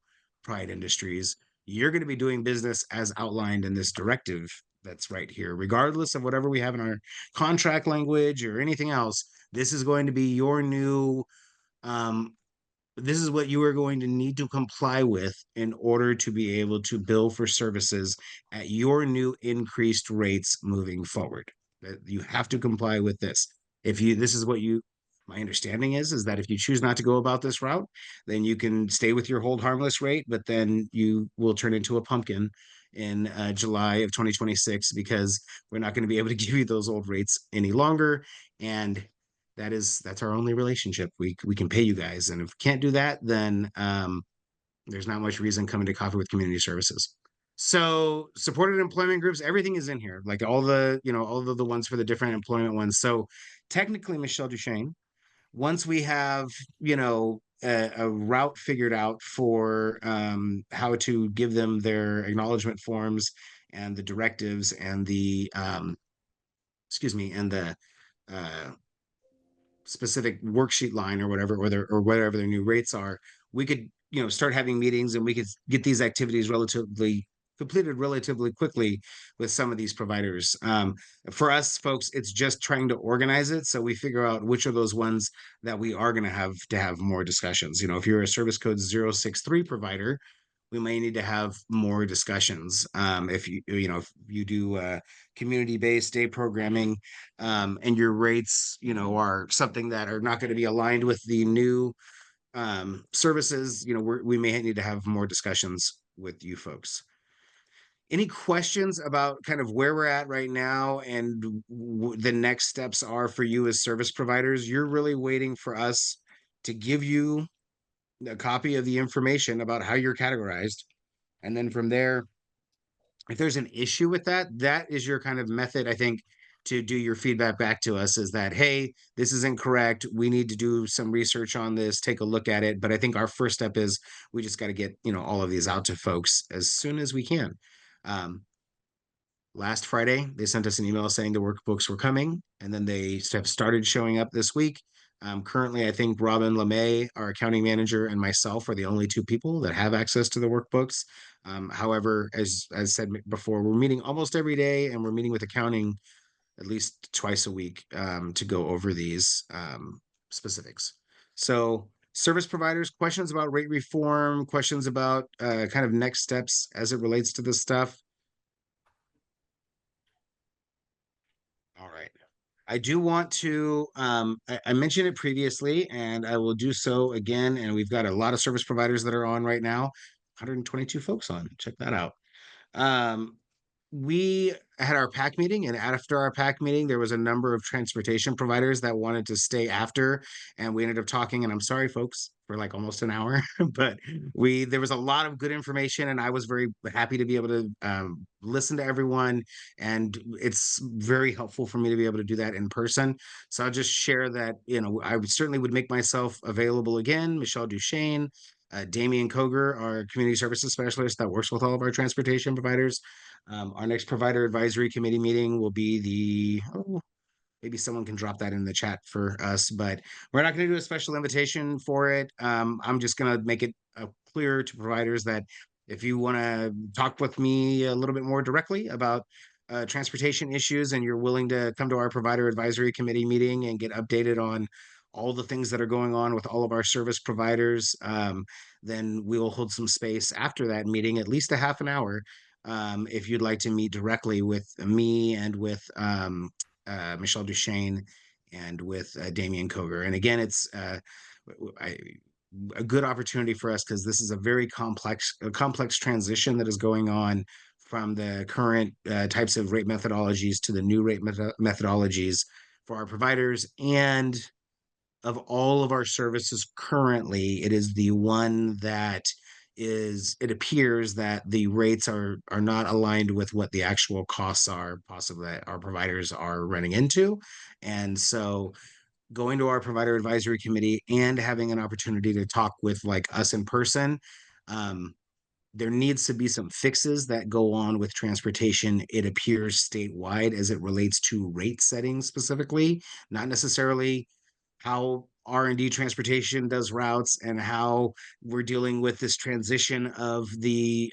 Pride Industries. You're going to be doing business as outlined in this directive that's right here, regardless of whatever we have in our contract language or anything else. This is going to be your new, this is what you are going to need to comply with in order to be able to bill for services at your new increased rates moving forward. That you have to comply with this. This is what my understanding is that if you choose not to go about this route, then you can stay with your hold harmless rate, but then you will turn into a pumpkin in July of 2026, because we're not going to be able to give you those old rates any longer. And that's our only relationship. We can pay you guys, and if we can't do that, then there's not much reason coming to Coffee with Community Services. So supported employment groups, everything is in here, like all the ones for the different employment ones. So technically, Michelle Duchesne, once we have a route figured out for how to give them their acknowledgement forms and the directives and the specific worksheet line or whatever, or whatever their new rates are, we could start having meetings, and we could get these activities completed relatively quickly with some of these providers. For us folks, it's just trying to organize it so we figure out which of those ones that we are going to have more discussions. If you're a service code 063 provider, we may need to have more discussions. If you do community-based day programming, and your rates are something that are not going to be aligned with the new services, we may need to have more discussions with you folks. Any questions about kind of where we're at right now and the next steps are for you as service providers? You're really waiting for us to give you a copy of the information about how you're categorized. And then from there, if there's an issue with that, that is your kind of method, I think, to do your feedback back to us is that, hey, this is incorrect. We need to do some research on this, take a look at it. But I think our first step is we just got to get, all of these out to folks as soon as we can. Last Friday, they sent us an email saying the workbooks were coming, and then they have started showing up this week. Currently, I think Robin LeMay, our accounting manager, and myself are the only two people that have access to the workbooks. However, as said before, we're meeting almost every day, and we're meeting with accounting at least twice a week to go over these specifics. So, service providers, questions about rate reform, questions about kind of next steps as it relates to this stuff. All right. I do want to, I mentioned it previously, and I will do so again. And we've got a lot of service providers that are on right now, 122 folks on. Check that out. We had our PAC meeting, and after our PAC meeting, there was a number of transportation providers that wanted to stay after, and we ended up talking, and I'm sorry, folks, for like almost an hour, but there was a lot of good information, and I was very happy to be able to listen to everyone, and it's very helpful for me to be able to do that in person. So I'll just share that, I certainly would make myself available again. Michelle Duchesne, Damian Koger, our community services specialist that works with all of our transportation providers. Our next provider advisory committee meeting will be maybe someone can drop that in the chat for us, but we're not going to do a special invitation for it. I'm just going to make it clear to providers that if you want to talk with me a little bit more directly about transportation issues and you're willing to come to our provider advisory committee meeting and get updated on all the things that are going on with all of our service providers, then we'll hold some space after that meeting, at least a half an hour, if you'd like to meet directly with me and with Michelle Duchesne and with Damian Koger. And again, it's a good opportunity for us because this is a very complex transition that is going on from the current types of rate methodologies to the new rate methodologies for our providers. And of all of our services currently, it is the one that it appears that the rates are not aligned with what the actual costs are possibly that our providers are running into. And so going to our provider advisory committee and having an opportunity to talk with like us in person, there needs to be some fixes that go on with transportation, it appears statewide as it relates to rate setting specifically, not necessarily how R&D transportation does routes and how we're dealing with this transition of the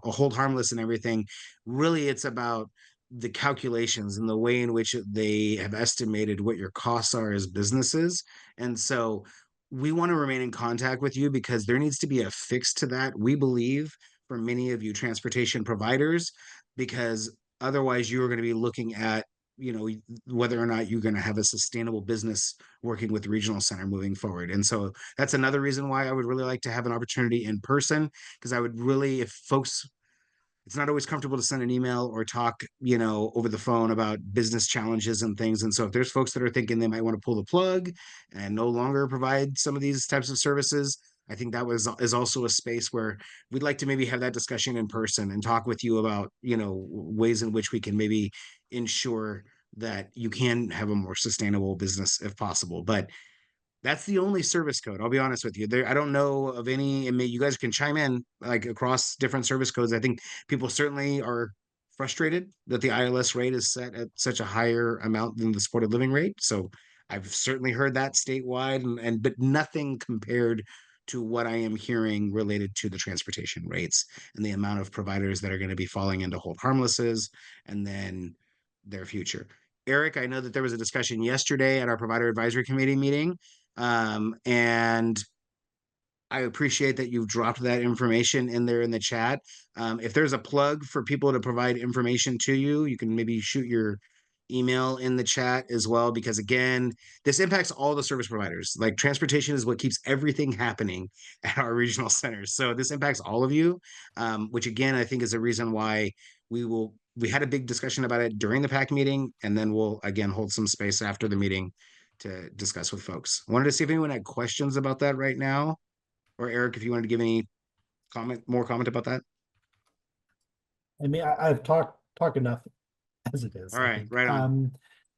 hold harmless and everything. Really, it's about the calculations and the way in which they have estimated what your costs are as businesses. And so we want to remain in contact with you because there needs to be a fix to that, we believe, for many of you transportation providers, because otherwise you are going to be looking at whether or not you're going to have a sustainable business working with the regional center moving forward. And so that's another reason why I would really like to have an opportunity in person, because I would really, if folks, it's not always comfortable to send an email or talk, over the phone about business challenges and things. And so if there's folks that are thinking they might want to pull the plug and no longer provide some of these types of services, I think that is also a space where we'd like to maybe have that discussion in person and talk with you about, ways in which we can maybe ensure that you can have a more sustainable business if possible. But that's the only service code. I'll be honest with you. I don't know of any, and you guys can chime in like across different service codes. I think people certainly are frustrated that the ILS rate is set at such a higher amount than the supported living rate. So I've certainly heard that statewide, but nothing compared to what I am hearing related to the transportation rates and the amount of providers that are going to be falling into hold harmlesses and then their future. Eric, I know that there was a discussion yesterday at our provider advisory committee meeting, and I appreciate that you've dropped that information in there in the chat. If there's a plug for people to provide information to you, you can maybe shoot your email in the chat as well, because again, this impacts all the service providers. Like transportation is what keeps everything happening at our regional centers. So this impacts all of you, which again, I think is a reason why we had a big discussion about it during the PAC meeting, and then we'll again hold some space after the meeting to discuss with folks. I wanted to see if anyone had questions about that right now, or Eric, if you wanted to give any more comment about that. I mean, I've talked enough as it is. All I right, think. right on.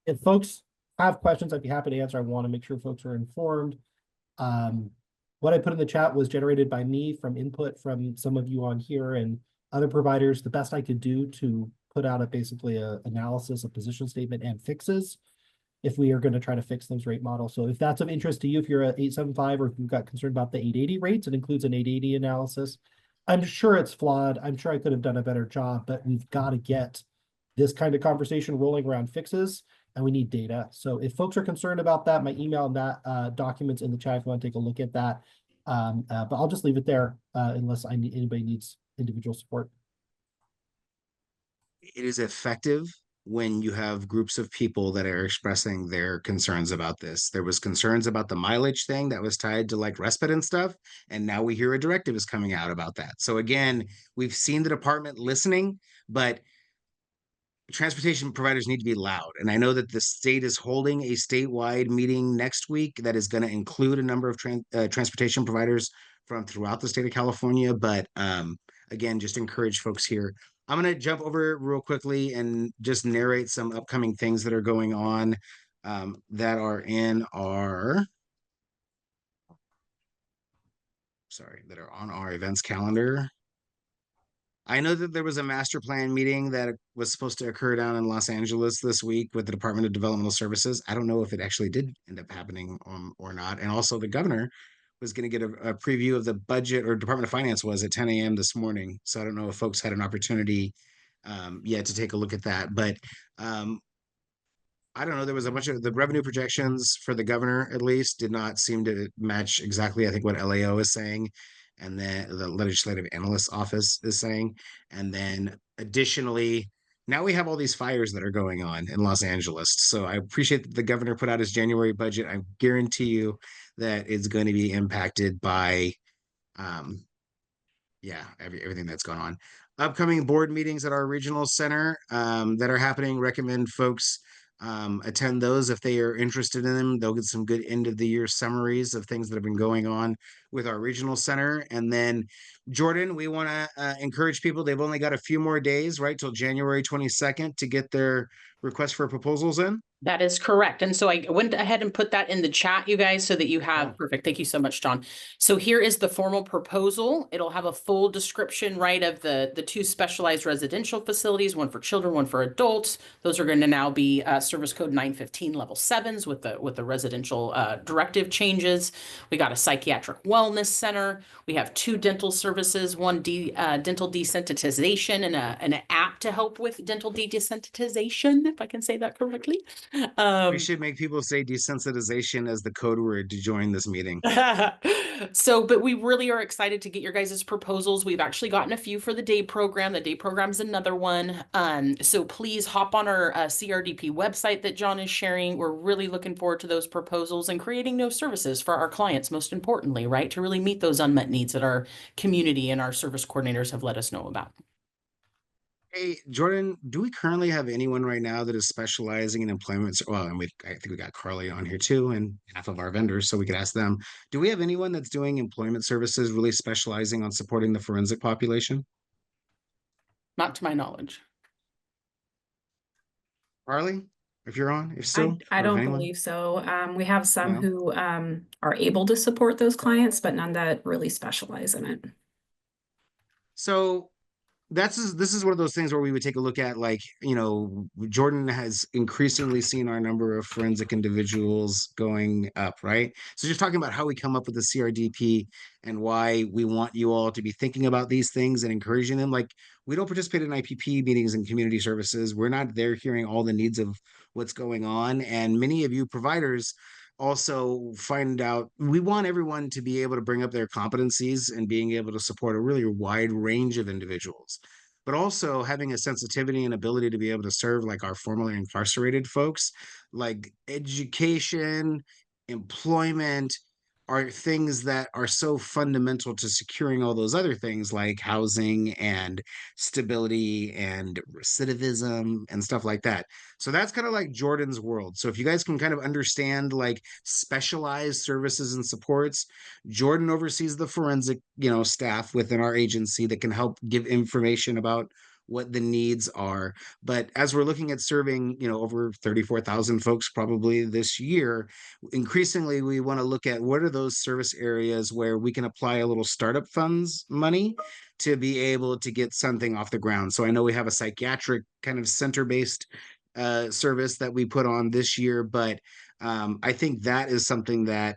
If folks have questions, I'd be happy to answer. I want to make sure folks are informed. What I put in the chat was generated by me from input from some of you on here and other providers. The best I could do to put out basically a analysis, a position statement, and fixes if we are going to try to fix those rate models. So if that's of interest to you, if you're at 875 or if you've got concern about the 880 rates, it includes an 880 analysis. I'm sure it's flawed. I'm sure I could have done a better job, but we've got to get this kind of conversation rolling around fixes, and we need data. So if folks are concerned about that, my email and that documents in the chat if you want to take a look at that. But I'll just leave it there unless anybody needs individual support. It is effective when you have groups of people that are expressing their concerns about this. There was concerns about the mileage thing that was tied to like respite and stuff, and now we hear a directive is coming out about that. So again, we've seen the department listening, but transportation providers need to be loud. And I know that the state is holding a statewide meeting next week that is going to include a number of transportation providers from throughout the state of California. But again, just encourage folks here. I'm going to jump over real quickly and just narrate some upcoming things that are going on that are in our, that are on our events calendar. I know that there was a master plan meeting that was supposed to occur down in Los Angeles this week with the Department of Developmental Services. I don't know if it actually did end up happening or not. And also the governor was going to get a preview of the budget, or Department of Finance was at 10 a.m. this morning. So I don't know if folks had an opportunity yet to take a look at that. But I don't know, there was a bunch of the revenue projections for the governor, at least, did not seem to match exactly, I think, what LAO is saying, and then the legislative analyst's office is saying. And then additionally, now we have all these fires that are going on in Los Angeles. So I appreciate that the governor put out his January budget. I guarantee you that it's going to be impacted by everything that's going on. Upcoming board meetings at our regional center that are happening, recommend folks attend those if they are interested in them. They'll get some good end of the year summaries of things that have been going on with our regional center. And then Jordan, we want to encourage people. They've only got a few more days, right, till January 22nd to get their request for proposals in. That is correct. And so I went ahead and put that in the chat, you guys, so that you have, perfect. Thank you so much, John. So here is the formal proposal. It'll have a full description, right, of the two specialized residential facilities, one for children, one for adults. Those are going to now be service code 915 level 7s with the residential directive changes. We got a psychiatric wellness center. We have 2 dental services, one dental desensitization and an app to help with dental desensitization, if I can say that correctly. We should make people say desensitization as the code word to join this meeting. So, but we really are excited to get your guys' proposals. We've actually gotten a few for the day program. The day program is another one. So please hop on our CRDP website that John is sharing. We're really looking forward to those proposals and creating those services for our clients, most importantly, right? To really meet those unmet needs that our community and our service coordinators have let us know about. Hey, Jordan, do we currently have anyone right now that is specializing in employment? Well, and I think we got Carly on here too, and half of our vendors, so we could ask them. Do we have anyone that's doing employment services, really specializing on supporting the forensic population? Not to my knowledge. Carly, if you're on, if so, I don't believe so. We have some who are able to support those clients, but none that really specialize in it. So this is one of those things where we would take a look at, like, you know, Jordan has increasingly seen our number of forensic individuals going up, right? So just talking about how we come up with the CRDP and why we want you all to be thinking about these things and encouraging them. Like, we don't participate in IPP meetings and community services. We're not there hearing all the needs of what's going on. And many of you providers also find out, we want everyone to be able to bring up their competencies and being able to support a really wide range of individuals, but also having a sensitivity and ability to be able to serve like our formerly incarcerated folks. Like education, employment are things that are so fundamental to securing all those other things like housing and stability and recidivism and stuff like that. So that's kind of like Jordan's world. So if you guys can kind of understand like specialized services and supports, Jordan oversees the forensic, staff within our agency that can help give information about what the needs are. But as we're looking at serving, over 34,000 folks probably this year, increasingly we want to look at what are those service areas where we can apply a little startup funds money to be able to get something off the ground. So I know we have a psychiatric kind of center-based service that we put on this year, but I think that is something that,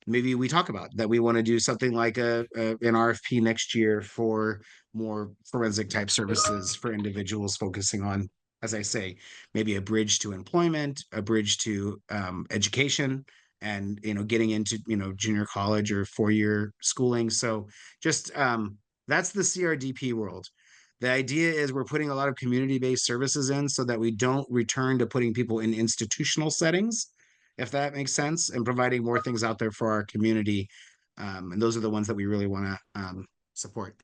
maybe we talk about, that we want to do something like an RFP next year for more forensic type services for individuals focusing on, as I say, maybe a bridge to employment, a bridge to education, and getting into junior college or 4-year schooling. So just that's the CRDP world. The idea is we're putting a lot of community-based services in so that we don't return to putting people in institutional settings, if that makes sense, and providing more things out there for our community. And those are the ones that we really want to support.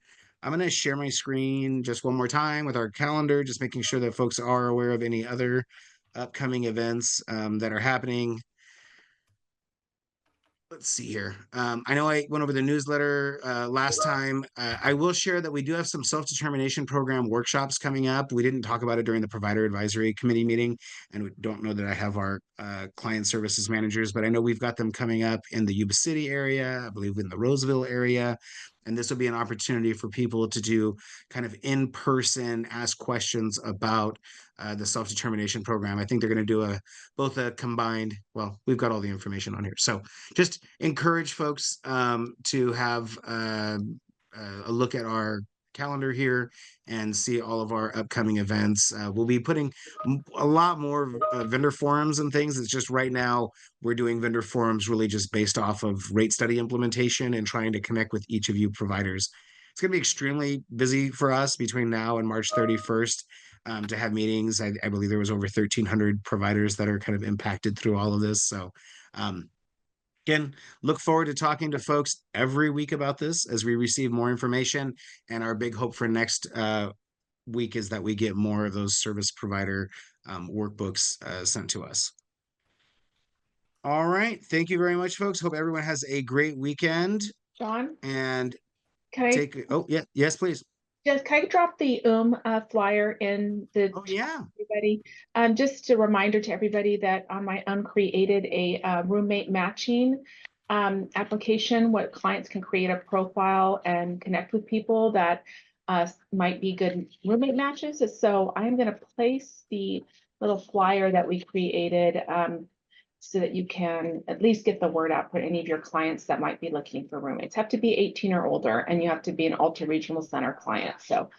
I'm going to share my screen just one more time with our calendar, just making sure that folks are aware of any other upcoming events that are happening. Let's see here. I know I went over the newsletter last time. I will share that we do have some self-determination program workshops coming up. We didn't talk about it during the provider advisory committee meeting, and we don't know that I have our client services managers, but I know we've got them coming up in the Yuba City area, I believe in the Roseville area. And this will be an opportunity for people to do kind of in-person, ask questions about the self-determination program. I think they're going to do both a combined, well, we've got all the information on here. So just encourage folks to have a look at our calendar here and see all of our upcoming events. We'll be putting a lot more vendor forums and things. It's just right now we're doing vendor forums really just based off of rate study implementation and trying to connect with each of you providers. It's going to be extremely busy for us between now and March 31st to have meetings. I believe there was over 1,300 providers that are kind of impacted through all of this. So again, look forward to talking to folks every week about this as we receive more information. And our big hope for next week is that we get more of those service provider workbooks sent to us. All right. Thank you very much, folks. Hope everyone has a great weekend. John, And can yes, please. can I drop the flyer in the Oh, yeah. everybody? Just a reminder to everybody that on my created a roommate matching application. What clients can create a profile and connect with people that might be good roommate matches. So I'm going to place the little flyer that we created so that you can at least get the word out for any of your clients that might be looking for roommates. Have to be 18 or older, and you have to be an Alta Regional Center client. So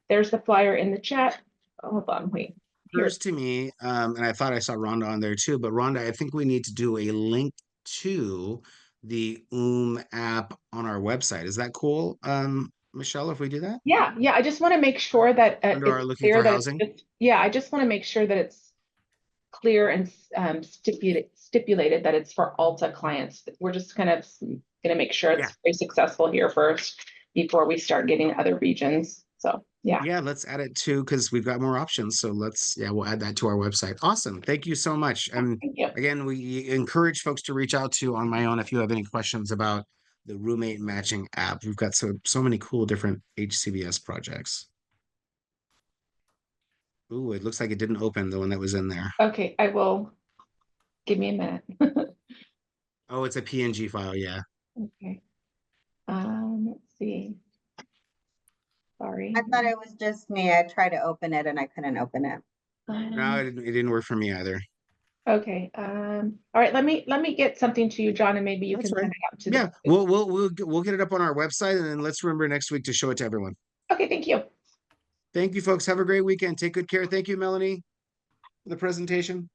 there's the flyer in the chat. Hold on, wait. Occurs to me, and I thought I saw Rhonda on there too, but Rhonda, I think we need to do a link to the app on our website. Is that cool, Michelle, if we do that? Yeah. I just want to make sure that Under our it's looking clear for that housing? I just want to make sure that it's clear and stipulated that it's for Alta clients. We're just kind of going to make sure it's very successful here first before we start getting other regions. So yeah, let's add it too, because we've got more options. So we'll add that to our website. Awesome. Thank you so much. And thank you. again, we encourage folks to reach out to On My Own if you have any questions about the roommate matching app. We've got so many cool different HCBS projects. Ooh, it looks like it didn't open, the one that was in there. Okay, I will. Give me a minute. Oh, it's a PNG file, yeah. Okay. Let's see. Sorry. I thought it was just me. I tried to open it and I couldn't open it. No, it didn't work for me either. Okay. All right. Let me get something to you, John, and maybe you can send it out to the. We'll get it up on our website, and then let's remember next week to show it to everyone. Okay, thank you. Thank you, folks. Have a great weekend. Take good care. Thank you, Melanie, for the presentation.